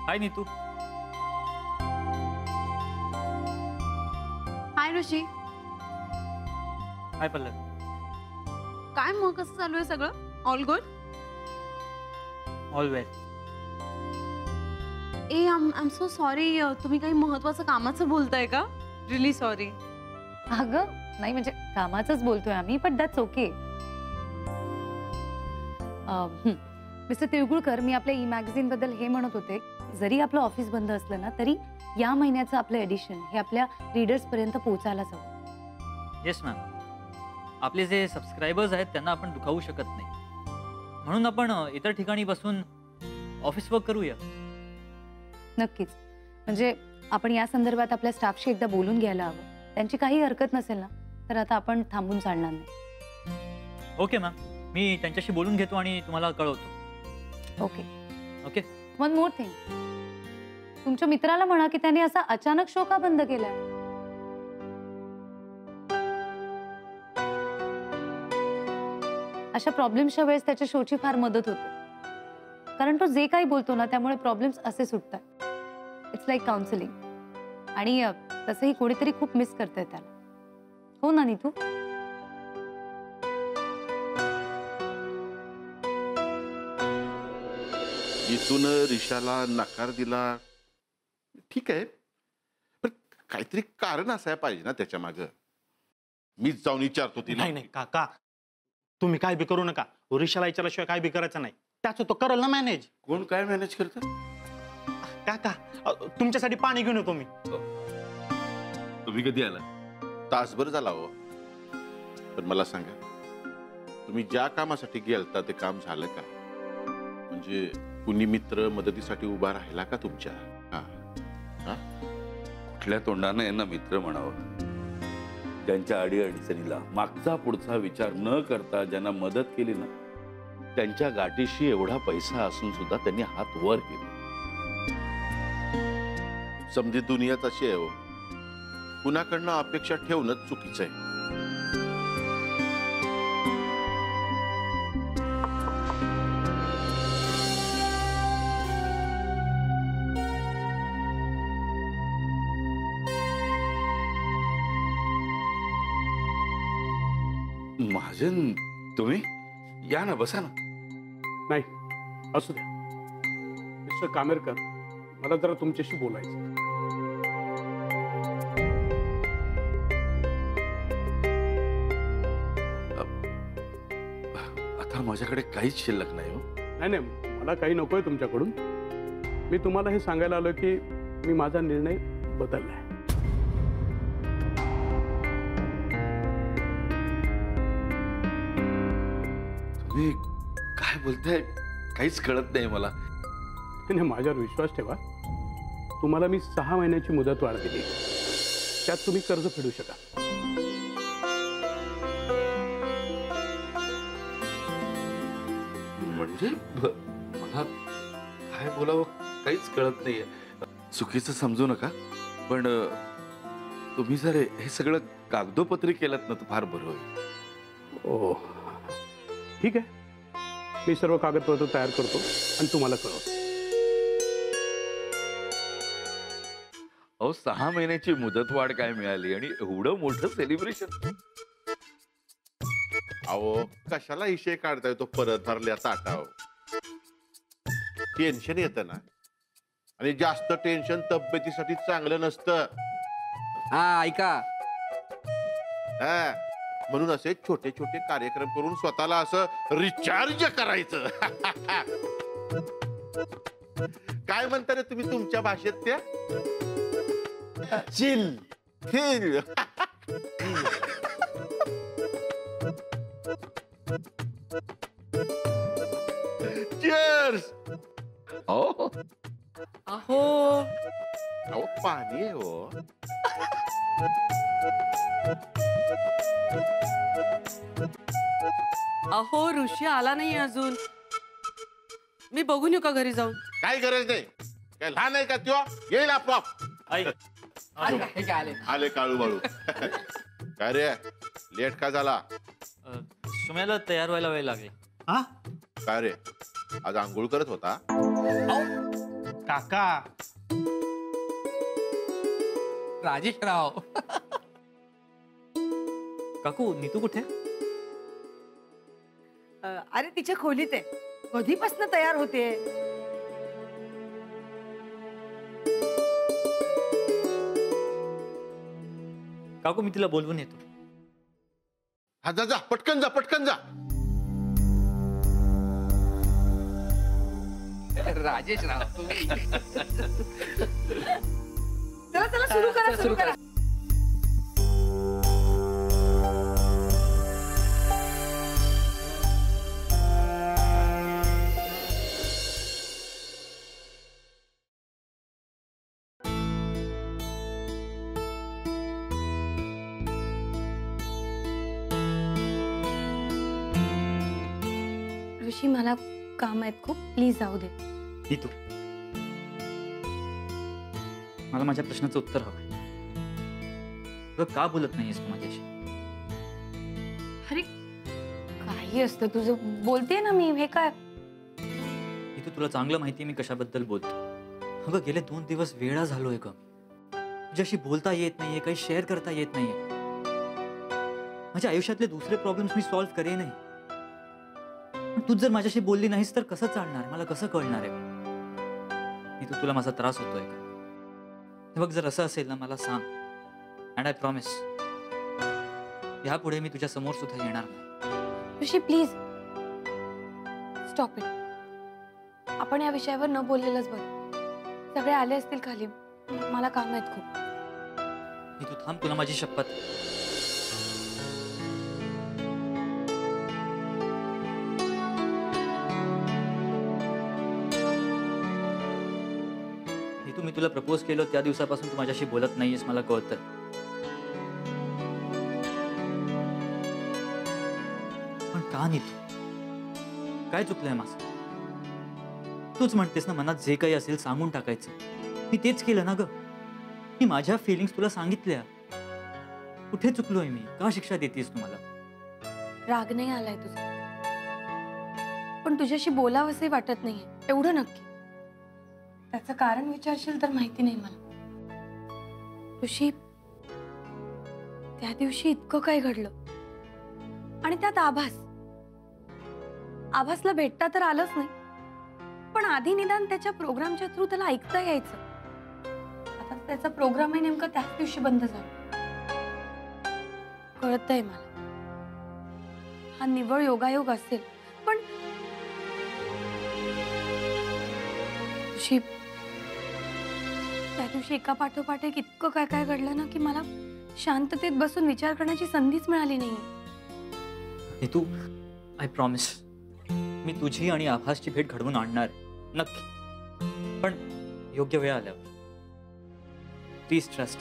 हाय नीतू. हाय ऋषी. हाय पल्लव. काय मग कसं चालू आहे सगळं? All good? All well. I am so sorry. तुम्ही काही महत्वाचं कामाचं बोलताय का? रिली सॉरी. अगं नाही म्हणजे कामाचंच बोलतोय आम्ही, पण दॅट्स ओके. मिस्टर तिळगुळकर, मी आपल्या ई मॅगझिन बद्दल हे म्हणत होते, जरी आपलं ऑफिस बंद असलं ना तरी या महिन्याचं आपलं एडिशन हे आपल्या रीडर्स पर्यंत पोहोचायलाच हवं. Yes ma'am. आपले जे सबस्क्रायबर्स आहेत त्यांना आपण दुखावू शकत नाही, म्हणून आपण इतर ठिकाणी बसून ऑफिस वर्क करूया. नक्कीच. म्हणजे आपण या संदर्भात आपल्या स्टाफशी एकदा बोलून घ्यायला हवं. त्यांची काही हरकत नसेल ना तर आता आपण थांबून चालणार नाही. ओके मॅम, मी त्यांच्याशी बोलून घेतो आणि तुम्हाला कळवतो. Okay okay. One more thing, तुमच्या मित्राला म्हणा की त्याने असा अचानक शो का बंद केलाय. अशा प्रॉब्लेम्सच्या वेळेस त्याच्या शोची फार मदत होते, कारण तो जे काही बोलतो ना त्यामुळे प्रॉब्लेम्स असे सुटतात. It's like counselling. आणि तसंही कोणीतरी खूप मिस करतंय त्याला. हो ना नीतू? इथून रिशाला नकार दिला, ठीक आहे, पण काहीतरी कारण असायला पाहिजे ना त्याच्या मागं. मीच जाऊन विचारतो तिला. नाही नाही काका, तुम्ही काय बी करू नका. रिशाला विचारल्याशिवाय काय बी करायचं नाही. त्याचं तो करल ना मॅनेज. कोण काय मॅनेज करत? काका तुमच्यासाठी पाणी घेऊन येतो मी. तुम्ही कधी आला? तासभर झाला हो. पण मला सांगा, तुम्ही ज्या कामासाठी गेलता ते काम झालं का? म्हणजे कुणी मित्र मदतीसाठी उभा राहिला का तुमच्या? कुठल्या तोंडाने यांना मित्र म्हणावं? ज्यांच्या अडीअडचणीला मागचा पुढचा विचार न करता ज्यांना मदत केली ना, त्यांच्या गाठीशी एवढा पैसा असून सुद्धा त्यांनी हात वर केले. समजी दुनिया तशी आहे हो. कुणाकडनं अपेक्षा ठेवणंच चुकीचं आहे. महाजन, तुम्ही या ना, बसा ना. नाही, असू द्या. मिस्टर कामेरकर, मला जरा तुमच्याशी बोलायचं. आता माझ्याकडे काहीच शिल्लक नाही हो. नाही नाही, मला काही नकोय तुमच्याकडून. मी तुम्हाला हे सांगायला आलो की मी माझा निर्णय बदललाय. तुम्ही काय बोलताय? काहीच कळत नाही मला. नाही, माझ्यावर विश्वास ठेवा. तुम्हाला मी 6 महिन्याची मुदत वाढ दिली, त्यात तुम्ही कर्ज फेडू शका. म्हणजे मला काय बोलावं काहीच कळत नाहीये. चुकीचं समजू नका, पण तुम्ही जर हे सगळं कागदोपत्री केलं ना तर फार बरं होईल. ओ ठीक आहे, मी सर्व कागदपत्र तयार करतो आणि तुम्हाला कळवतो. अहो, 6 महिन्याची मुदतवाढ काय मिळाली आणि एवढं मोठं सेलिब्रेशन. अहो, कशाला विषय काढताय तो परत भरल्या ताटाव? टेन्शन येतं ना, आणि जास्त टेन्शन तब्येतीसाठी चांगलं नसतं. हा ऐका, म्हणून असे छोटे छोटे कार्यक्रम करून स्वतःला असं रिचार्ज करायचं. काय म्हणता रे तुम्ही तुमच्या भाषेत? त्या चिल चिल. Cheers. अहो अहो, पाणी आहे हो. अहो, ऋषी आला नाही अजून. मी बघून येऊ का घरी जाऊन? काही गरज नाही. काय लहान आहे का त्यो? येईल आपोआप. आले काळू बाळू. काय रे, लेट का झाला? सुम्याला तयार व्हायला वेळ लागला. हा काय रे, आज आंघोळ करत होता? काका राजेशराव. काकू नीतू कुठे? अरे तिच्या खोलीत आहे, कधीपासून तयार होते. काकू मी तिला बोलवून येतो. हा जा जा, पटकन जा, पटकन जा. राजेशराव तुम्ही. चला चला सुरू करा, सुरू करा. ऋषी मला काम आहेत खूप, प्लीज जाऊ दे. नीतू मला माझ्या प्रश्नाचं उत्तर हवंय. अगं का बोलत नाहीयेस तू माझ्याशी? अरे काही असतं तुझं, बोलते ना मी. हे काय? नीतू तुला चांगलं माहितीये मी कशाबद्दल बोलतो. अगं गेले 2 दिवस वेळा झालोय ग, तुझ्याशी बोलता येत नाहीये, काही शेअर करता येत नाहीये. माझ्या आयुष्यातले दुसरे प्रॉब्लेम्स मी सॉल्व्ह करे नाही. तू जर माझ्याशी बोलली नाहीस तर कसं चालणार? मला कसं कळणार आहे? मी तुला माझा त्रास होतोय का? हे बघ, जर असं असेल ना मला सांग, अँड आय प्रॉमिस यापुढे मी तुझ्या समोर सुद्धा येणार नाही. ऋषी प्लीज स्टॉप इट. आपण या विषयावर न बोललेलंच बरं. सगळे आले असतील खाली, मला काम आहेत खूप. मी तू थांब, तुला माझी शपथ. मी तुला प्रपोज केलं त्या दिवसापासून तू माझ्याशी बोलत नाहीयेस, मला कळतं. पण का नीतू? काय चुकलंय माझं? तूच म्हणतेस ना मनात जे काही असेल सांगून टाकायचं. मी तेच केलं ना ग. मी माझ्या फिलिंग्स तुला सांगितल्या. कुठे चुकलोय मी? का शिक्षा देतेस तू मला? राग नाही आलाय तुझा, पण तुझ्याशी बोलावंसही वाटत नाहीये, एवढं नक्की. त्याचं कारण विचारशील तर माहिती नाही मला. ऋषी त्या दिवशी इतकं काय घडलं, आणि त्यात आभासला भेटता तर आलंच नाही, पण आधी निदान त्याच्या प्रोग्रामच्या थ्रू त्याला ऐकता यायचं. आता त्याचा प्रोग्रामही नेमका त्याच दिवशी बंद झाला. कळतंय मला हा निव्वळ योगायोग असेल, पण ऋषी त्या दिवशी एका पाठोपाठ एक इतकं काय काय घडलं ना की मला शांततेत बसून विचार करण्याची संधीच मिळाली नाही. तू आय प्रॉमिस मी तुझी आणि आभासची भेट घडवून आणणार नक्की, पण योग्य वेळ आल्यावर. Please trust.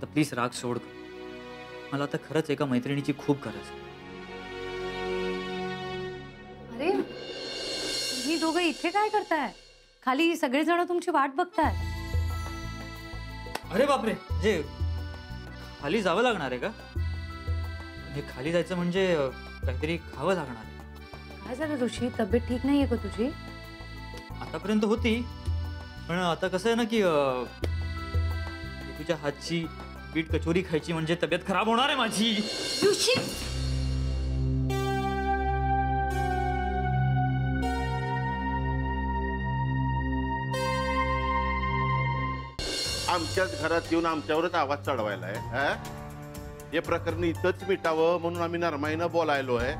तर प्लीज राग सोड. मला आता खरंच एका मैत्रिणीची खूप गरज आहे. अरे तुम्ही दोघं इथे काय करताय? खाली सगळेजण तुमची वाट बघताय. अरे बापरे, म्हणजे खाली जावं लागणार आहे का? म्हणजे खाली जायचं म्हणजे काहीतरी खावं लागणार आहे. काय झालं ऋषी? तब्येत ठीक नाहीये का तुझी? आतापर्यंत होती, पण आता कसं आहे ना की तुझ्या हातची बीट कचोरी खायची म्हणजे तब्येत खराब होणार आहे माझी. ऋषी आमच्याच घरात येऊन आमच्यावरच आवाज चढवायला आहे. हे प्रकरण इथंच मिटावं म्हणून आम्ही नरमाईनं बोलायलो आहे,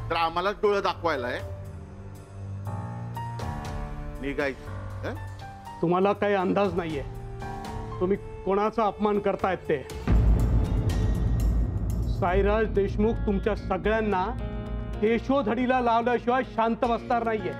तर आम्हालाच डोळं दाखवायला आहे. निघायचं. तुम्हाला काही अंदाज नाहीये तुम्ही कोणाचा अपमान करतायत ते. साईराज देशमुख तुमच्या सगळ्यांना केशोधडीला लावल्याशिवाय शांत बसणार नाहीये.